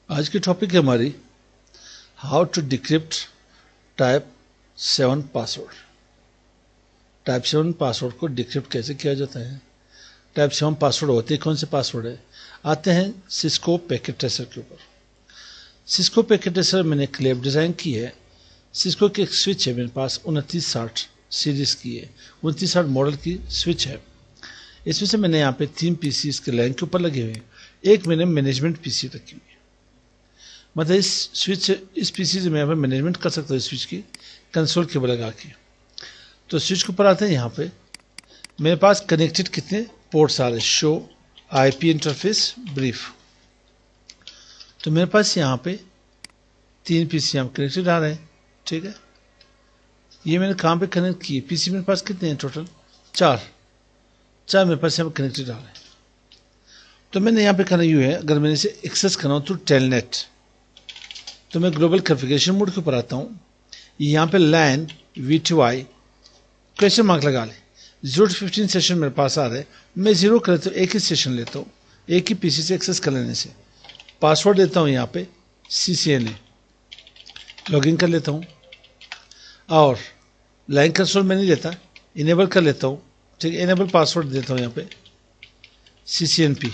आज की टॉपिक है हमारी how to decrypt type 7 password. Type 7 password को डिक्रिप्ट कैसे किया जाता है। टाइप 7 पासवर्ड होते हैं कौन से पासवर्ड है। आते हैं सिस्को पैकेट ट्रेसर के ऊपर। सिस्को पैकेट ट्रेसर मैंने एक लैब डिज़ाइन की है। सिस्को की एक स्विच है मेरे पास 2960 सीरीज की है, 2960 मॉडल की स्विच है। इसमें से मैंने यहाँ पे 3 पीसी इसके लाइन के ऊपर लगे हुए हैं, एक मैंने मैनेजमेंट पीसी रखी हुई है। मतलब इस स्विच इस पीसी से मैं यहाँ पे मैनेजमेंट कर सकता हूँ स्विच की कंसोल केबल लगा के। तो स्विच के ऊपर आते हैं, यहाँ पे मेरे पास कनेक्टेड कितने पोर्ट्स आ रहे हैं, शो आईपी इंटरफेस ब्रीफ। तो मेरे पास यहाँ पे 3 पीसी यहाँ कनेक्टेड आ रहे हैं, ठीक है। ये मैंने कहाँ पे कनेक्ट किए, पीसी मेरे पास कितने हैं टोटल, 4 मेरे पास यहाँ पे कनेक्टेड आ रहे हैं। तो मैंने यहाँ पे करना यूँ है, अगर मैंने इसे एक्सेस करना हो तो टेलनेट, तो मैं ग्लोबल कॉन्फ़िगरेशन मोड के ऊपर आता हूँ। यहाँ पे लैन V2I क्वेश्चन मार्क लगा ले, 0 to 15 सेशन मेरे पास आ रहे हैं। मैं 0 कर लेता हूँ, एक ही सेशन लेता हूँ, एक ही पीसी से एक्सेस कर लेने से। पासवर्ड देता हूँ यहाँ पे CCNA, लॉगिन कर लेता हूँ। और लाइन कंसोल में नहीं लेता, इनेबल कर लेता हूँ, ठीक है। इनेबल पासवर्ड देता हूँ यहाँ पे CCNP।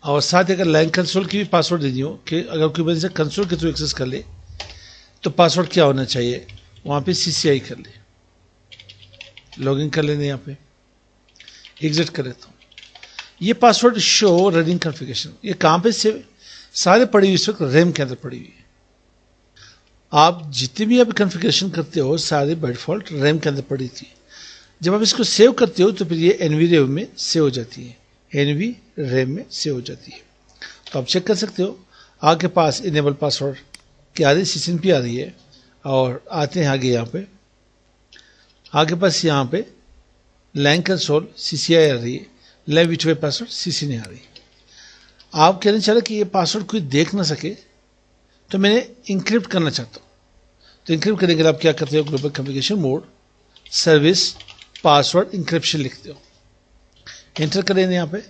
और साथ अगर लाइन कंसोल की भी पासवर्ड दे दी हो कि अगर कोई बंदा कंसोल के थ्रू एक्सेस कर ले तो पासवर्ड क्या होना चाहिए, वहाँ पे CCI कर ले, लॉगिन कर लेने, यहाँ पे एग्जिट कर लेता हूँ। ये पासवर्ड शो रनिंग कॉन्फ़िगरेशन, ये कहाँ पे से सारे पड़ी हुई इस वक्त रैम के अंदर पड़ी हुई है। आप जितने भी आप कॉन्फ़िगरेशन करते हो सारे बाय डिफॉल्ट रैम के अंदर पड़ी थी। जब आप इसको सेव करते हो तो फिर ये NV रैम में सेव हो जाती है, NV रैम में सेव हो जाती है। तो आप चेक कर सकते हो, आपके पास इनेबल पासवर्ड की आ रही है, CCNP आ रही है। और आते हैं आगे, यहाँ पे आगे पास यहाँ पे लाइन कंसोल CCI आ रही है, लाइन V2I पासवर्ड CC नहीं आ रही। आप कहना चाह रहे कि ये पासवर्ड कोई देख ना सके, तो मैंने इंक्रिप्ट करना चाहता हूँ। तो इंक्रिप्ट करने के लिए आप क्या करते हो, global configuration mode service password encryption लिखते हो, एंटर करें यहाँ पे।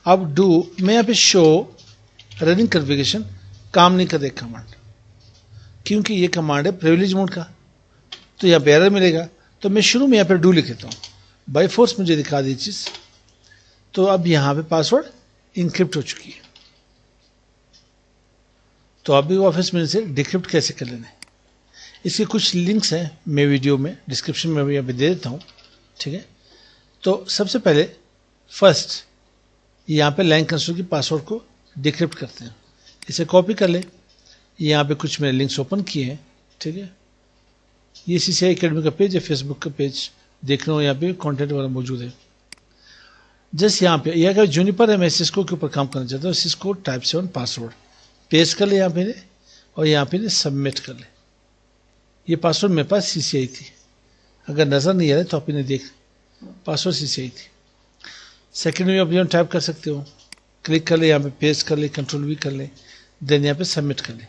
अब मैं यहाँ पे शो रनिंग कॉन्फ़िगरेशन काम नहीं कर रहे कमांड, क्योंकि ये कमांड है प्रिविलेज मोड का, तो यहाँ पे एरर मिलेगा। तो मैं शुरू में यहाँ पे लिख देता हूँ, बाई फोर्स मुझे दिखा दी चीज़। तो अब यहाँ पे पासवर्ड इंक्रिप्ट हो चुकी है। तो अभी ऑफिस में से डिक्रिप्ट कैसे कर लेना है, इसके कुछ लिंक्स हैं, मैं वीडियो में डिस्क्रिप्शन में भी यहाँ पे दे देता हूँ, ठीक है। तो सबसे पहले फर्स्ट यहाँ पे लाइन कंसोल की पासवर्ड को डिक्रिप्ट करते हैं। इसे कॉपी कर ले, यहाँ पे कुछ मैंने लिंक्स ओपन किए हैं, ठीक है। ये CCI एकेडमी का पेज है, फेसबुक का पेज देख रहे हो, यहाँ पे कंटेंट वाला मौजूद है। जस्ट यहाँ पे यह अगर जूनिपर है, मैं सिस्को के ऊपर काम करना चाहता हूँ, सिस्को टाइप 7 पासवर्ड पेस्ट कर ले यहाँ पे, और यहाँ पे सबमिट कर ले। ये पासवर्ड मेरे पास CCI थी, अगर नज़र नहीं आ रहा तो आप इन्हें देख, पासवर्ड CCI थी। सेकेंड में आप यहाँ टाइप कर सकते हो, क्लिक कर ले, यहाँ पे पेस्ट कर ले, Ctrl+V कर ले, देन यहाँ पे सबमिट कर ले,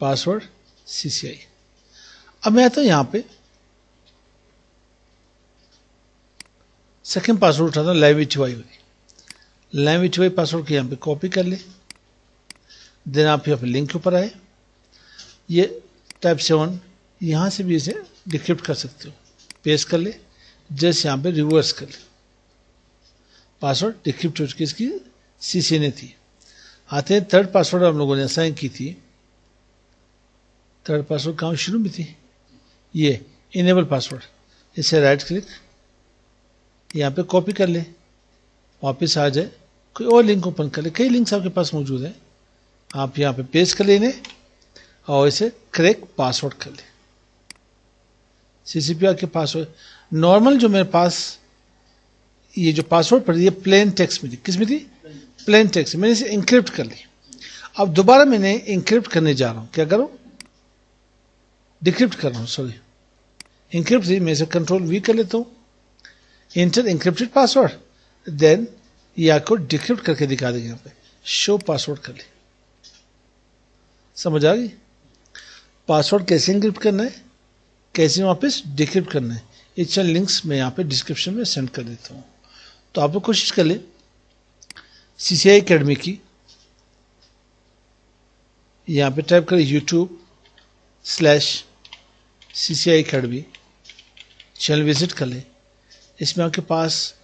पासवर्ड CCI। अब मैं आता हूँ यहाँ पे सेकेंड पासवर्ड उठाता हूँ, लाइन V2I पासवर्ड को यहाँ पे कॉपी कर ले, देन आप यहाँ पे लिंक के ऊपर आए, ये टाइप 7 यहाँ से भी इसे डिक्रिप्ट कर सकते हो, पेस्ट कर ले, जैसे यहाँ पे रिवर्स कर ले, पासवर्ड डिक्रिप्ट हो चुकी, इसकी CCNA थी। आते हैं थर्ड पासवर्ड हम लोगों ने असाइन की थी। थर्ड पासवर्ड कहाँ शुरू में थी, ये इनेबल पासवर्ड, इसे राइट क्लिक यहाँ पे कॉपी कर ले, वापस आ जाए, कोई और लिंक ओपन कर ले, कई लिंक्स आपके पास मौजूद है, आप यहाँ पे पेस्ट कर लेने और इसे करेक्ट पासवर्ड कर ले। CCPR के पासवर्ड नॉर्मल जो मेरे पास ये जो पासवर्ड पड़ी है प्लेन टेक्स्ट में थी, किस में थी, प्लेन टेक्स्ट, मैंने इसे इंक्रिप्ट कर ली। अब दोबारा मैंने इंक्रिप्ट करने जा रहा हूँ, क्या करूँ, डिक्रिप्ट कर रहा हूँ, सॉरी इंक्रिप्ट थी, मैं इसे Ctrl+V कर लेता हूँ, इंटर इंक्रिप्टेड पासवर्ड, देन या को डिक्रिप्ट करके दिखा देंगे, यहाँ पे शो पासवर्ड कर ले। समझ आ गई, पासवर्ड कैसे इंक्रिप्ट करना है, कैसे वापस डिक्रिप्ट करना है, ये 4 लिंक्स मैं यहाँ पे डिस्क्रिप्शन में सेंड कर देता हूँ। तो आप लोग कोशिश कर ले CCI एकेडमी की यहाँ पे टाइप करें YouTube/CCI Academy, चैनल विजिट कर लें। इसमें आपके पास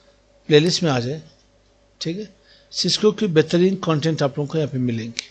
प्लेलिस्ट में आ जाए, ठीक है। सिस्को की बेहतरीन कंटेंट आप लोगों को यहाँ पे मिलेंगे।